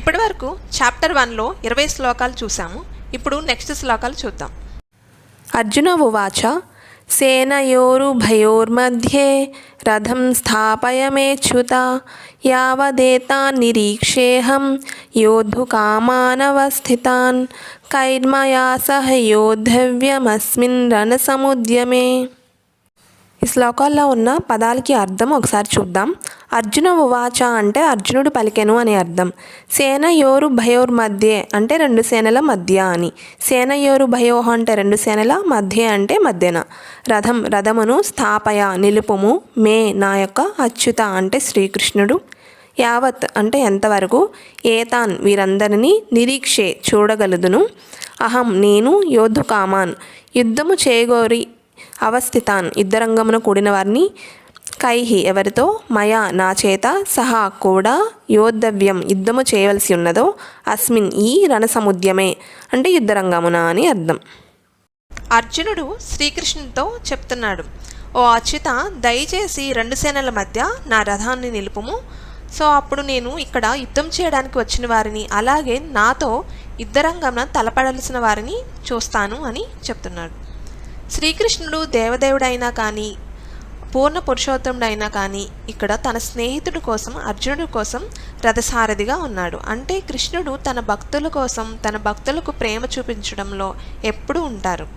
ఇప్పటి వరకు చాప్టర్ 1లో 20 శ్లోకాలు చూసాము. ఇప్పుడు నెక్స్ట్ శ్లోకాలు చూద్దాం. అర్జున ఉవాచ సేనయోరుభయోర్मध्ये రథం స్థాపయమేచ్యుత యావదేతాన్ నిరీక్షేహం యోద్ధుకామానवस्थितान् కైర్మయా సహ యోద్ధవ్యమస్మిన్ రణసముద్యమే. ఈ శ్లోకాల్లో ఉన్న పదాలకి అర్థం ఒకసారి చూద్దాం. అర్జున ఉవాచ అంటే అర్జునుడు పలికెను అని అర్థం. సేనయోరు భయోర్ మధ్యే అంటే రెండు సేనల మధ్య అని. సేనయోరు భయోహ అంటే రెండు సేనల మధ్య అంటే మధ్యన. రథమును స్థాపయ నిలుపుము, మే నా యొక్క, అచ్యుత అంటే శ్రీకృష్ణుడు, యావత్ అంటే ఎంతవరకు, ఏతాన్ వీరందరినీ, నిరీక్షే చూడగలుదును, అహం నేను, యోద్ధుకామాన్ యుద్ధము చేయగోరి, అవస్థితాన్ యుద్ధరంగమున కూడిన వారిని, కైహి ఎవరితో, మయా నా చేత, సహా కూడా, యోద్ధవ్యం యుద్ధము చేయవలసి ఉన్నదో, అస్మిన్ ఈ రణసముద్యమే అంటే యుద్ధరంగమున అని అర్థం. అర్జునుడు శ్రీకృష్ణుడితో చెప్తున్నాడు, ఓ అచ్యుత, దయచేసి రెండు సేనల మధ్య నా రథాన్ని నిలుపుము. సో అప్పుడు నేను ఇక్కడ యుద్ధం చేయడానికి వచ్చిన వారిని, అలాగే నాతో యుద్ధరంగమున తలపడాల్సిన వారిని చూస్తాను అని చెప్తున్నాడు. శ్రీకృష్ణుడు దేవదేవుడైనా కానీ పూర్ణ పురుషోత్తముడైనా కానీ ఇక్కడ తన స్నేహితుడి కోసం, అర్జునుడి కోసం రథసారథిగా ఉన్నాడు. అంటే కృష్ణుడు తన భక్తుల కోసం, తన భక్తులకు ప్రేమ చూపించడంలో ఎప్పుడూ ఉంటారు.